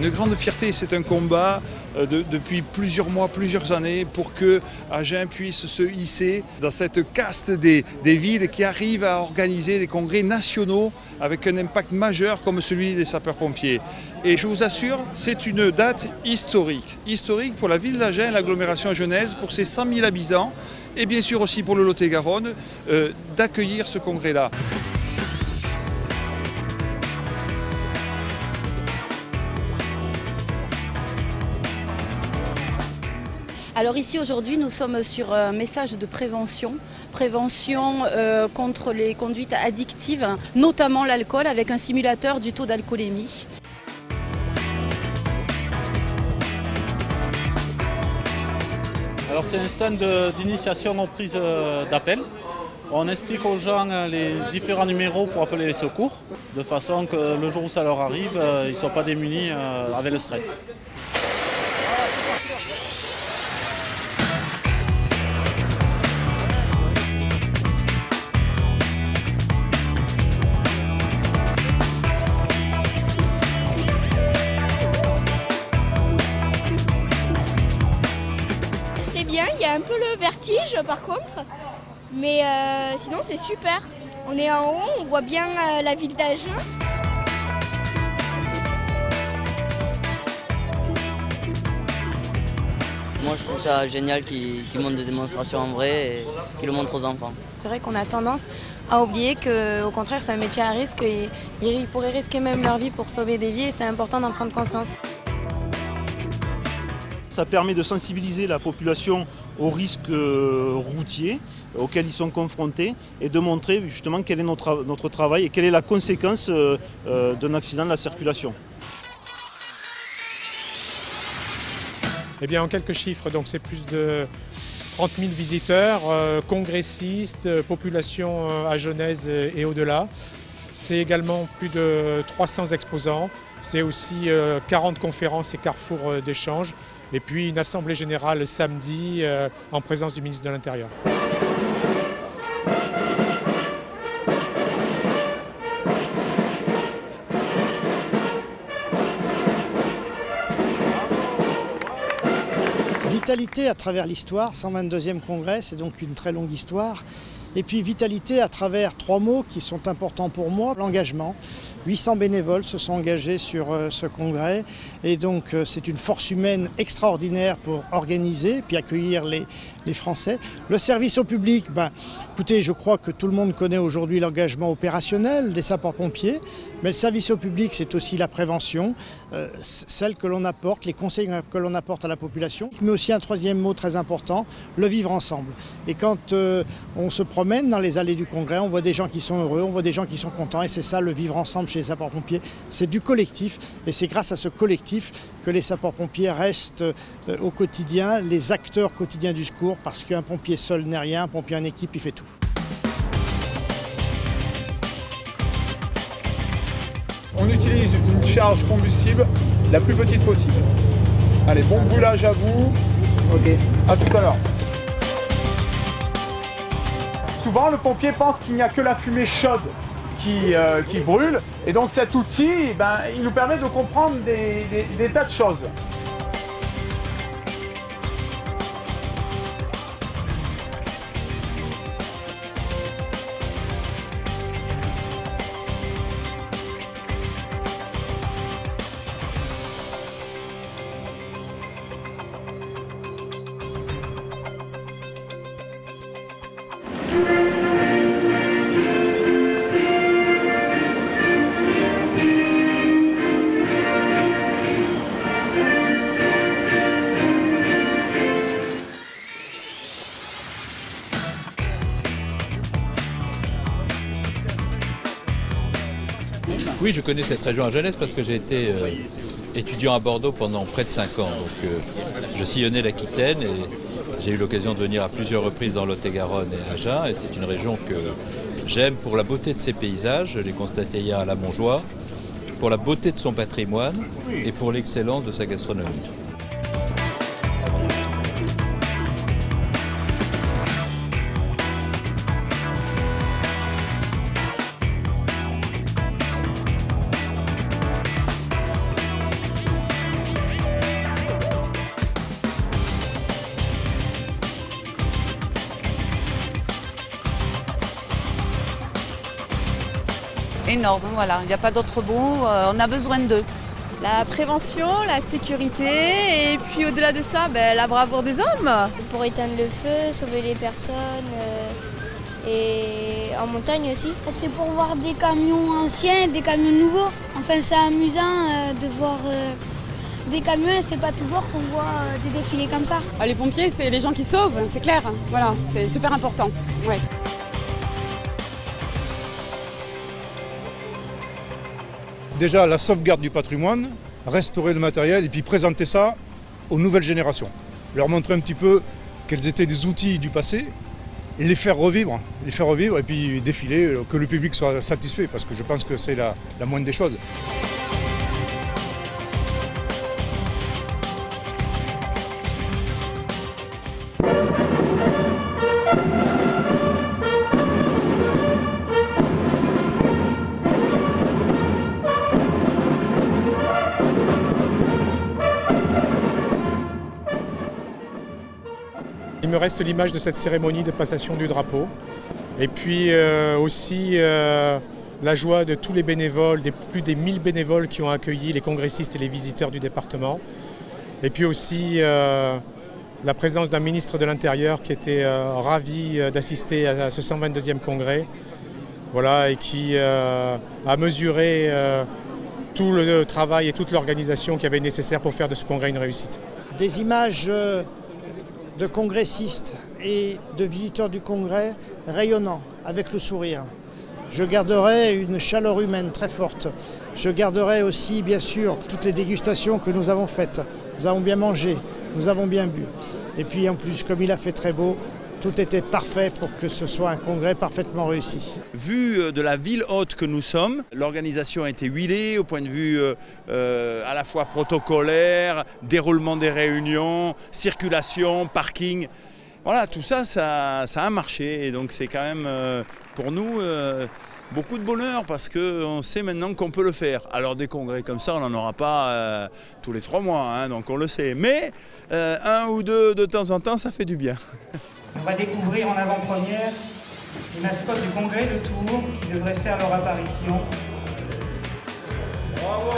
une grande fierté, c'est un combat depuis plusieurs mois, plusieurs années pour que Agen puisse se hisser dans cette caste des villes qui arrivent à organiser des congrès nationaux avec un impact majeur comme celui des sapeurs-pompiers. Et je vous assure, c'est une date historique. Historique pour la ville d'Agen, l'agglomération agenaise, pour ses 100 000 habitants et bien sûr aussi pour le Lot-et-Garonne, d'accueillir ce congrès-là. Alors ici aujourd'hui nous sommes sur un message de prévention contre les conduites addictives, notamment l'alcool avec un simulateur du taux d'alcoolémie. Alors c'est un stand d'initiation aux prises d'appel. On explique aux gens les différents numéros pour appeler les secours, de façon que le jour où ça leur arrive, ils ne soient pas démunis avec le stress. C'était bien, il y a un peu le vertige par contre, mais sinon c'est super. On est en haut, on voit bien la ville d'Agen. Moi je trouve ça génial qu'ils montent des démonstrations en vrai et qu'ils le montrent aux enfants. C'est vrai qu'on a tendance à oublier qu'au contraire c'est un métier à risque et ils pourraient risquer même leur vie pour sauver des vies et c'est important d'en prendre conscience. Ça permet de sensibiliser la population aux risques routiers auxquels ils sont confrontés et de montrer justement quel est notre travail et quelle est la conséquence d'un accident de la circulation. Eh bien, en quelques chiffres, donc c'est plus de 30 000 visiteurs, congressistes, population agenaise et au-delà. C'est également plus de 300 exposants. C'est aussi 40 conférences et carrefours d'échange. Et puis une assemblée générale samedi en présence du ministre de l'Intérieur. Vitalité à travers l'histoire, 122e congrès, c'est donc une très longue histoire. Et puis vitalité à travers 3 mots qui sont importants pour moi, l'engagement. 800 bénévoles se sont engagés sur ce congrès et donc c'est une force humaine extraordinaire pour organiser puis accueillir les Français. Le service au public, écoutez, je crois que tout le monde connaît aujourd'hui l'engagement opérationnel des sapeurs-pompiers, mais le service au public c'est aussi la prévention, celle que l'on apporte, les conseils que l'on apporte à la population, mais aussi un 3e mot très important, le vivre ensemble. Et quand on se promène dans les allées du congrès, on voit des gens qui sont heureux, on voit des gens qui sont contents et c'est ça le vivre ensemble chez les sapeurs-pompiers, c'est du collectif et c'est grâce à ce collectif que les sapeurs-pompiers restent au quotidien les acteurs quotidiens du secours parce qu'un pompier seul n'est rien, un pompier en équipe il fait tout. On utilise une charge combustible la plus petite possible. Allez, bon brûlage à vous. Ok. À tout à l'heure. Souvent, le pompier pense qu'il n'y a que la fumée chaude qui brûle. Et donc cet outil, il nous permet de comprendre des tas de choses. Oui, je connais cette région agenaise parce que j'ai été étudiant à Bordeaux pendant près de 5 ans. Donc je sillonnais l'Aquitaine et j'ai eu l'occasion de venir à plusieurs reprises dans Lot-et-Garonne et Agen. Et c'est une région que j'aime pour la beauté de ses paysages, je l'ai constaté hier à la Montjoie, pour la beauté de son patrimoine et pour l'excellence de sa gastronomie. énorme, voilà. Il n'y a pas d'autre mot, on a besoin d'eux. La prévention, la sécurité et puis au-delà de ça, la bravoure des hommes. Pour éteindre le feu, sauver les personnes et en montagne aussi. C'est pour voir des camions anciens et des camions nouveaux. Enfin c'est amusant de voir des camions et c'est pas toujours qu'on voit des défilés comme ça. Les pompiers, c'est les gens qui sauvent, c'est clair. Voilà, c'est super important. Ouais. Déjà la sauvegarde du patrimoine, restaurer le matériel et puis présenter ça aux nouvelles générations. Leur montrer un petit peu quels étaient des outils du passé et les faire revivre et puis défiler, que le public soit satisfait parce que je pense que c'est la moindre des choses. Il me reste l'image de cette cérémonie de passation du drapeau et puis aussi la joie de tous les bénévoles, plus des 1000 bénévoles qui ont accueilli les congressistes et les visiteurs du département et puis aussi la présence d'un ministre de l'Intérieur qui était ravi d'assister à ce 122e congrès, voilà, et qui a mesuré tout le travail et toute l'organisation qui avait nécessaire pour faire de ce congrès une réussite. Des images de congressistes et de visiteurs du congrès rayonnants, avec le sourire. Je garderai une chaleur humaine très forte. Je garderai aussi, bien sûr, toutes les dégustations que nous avons faites. Nous avons bien mangé, nous avons bien bu. Et puis en plus, comme il a fait très beau, tout était parfait pour que ce soit un congrès parfaitement réussi. Vu de la ville haute que nous sommes, l'organisation a été huilée au point de vue à la fois protocolaire, déroulement des réunions, circulation, parking. Voilà, tout ça, ça a marché et donc c'est quand même pour nous beaucoup de bonheur parce qu'on sait maintenant qu'on peut le faire. Alors des congrès comme ça, on n'en aura pas tous les 3 mois, hein, donc on le sait. Mais 1 ou 2 de temps en temps, ça fait du bien. On va découvrir en avant-première les mascottes du congrès de Tours qui devraient faire leur apparition. Bravo!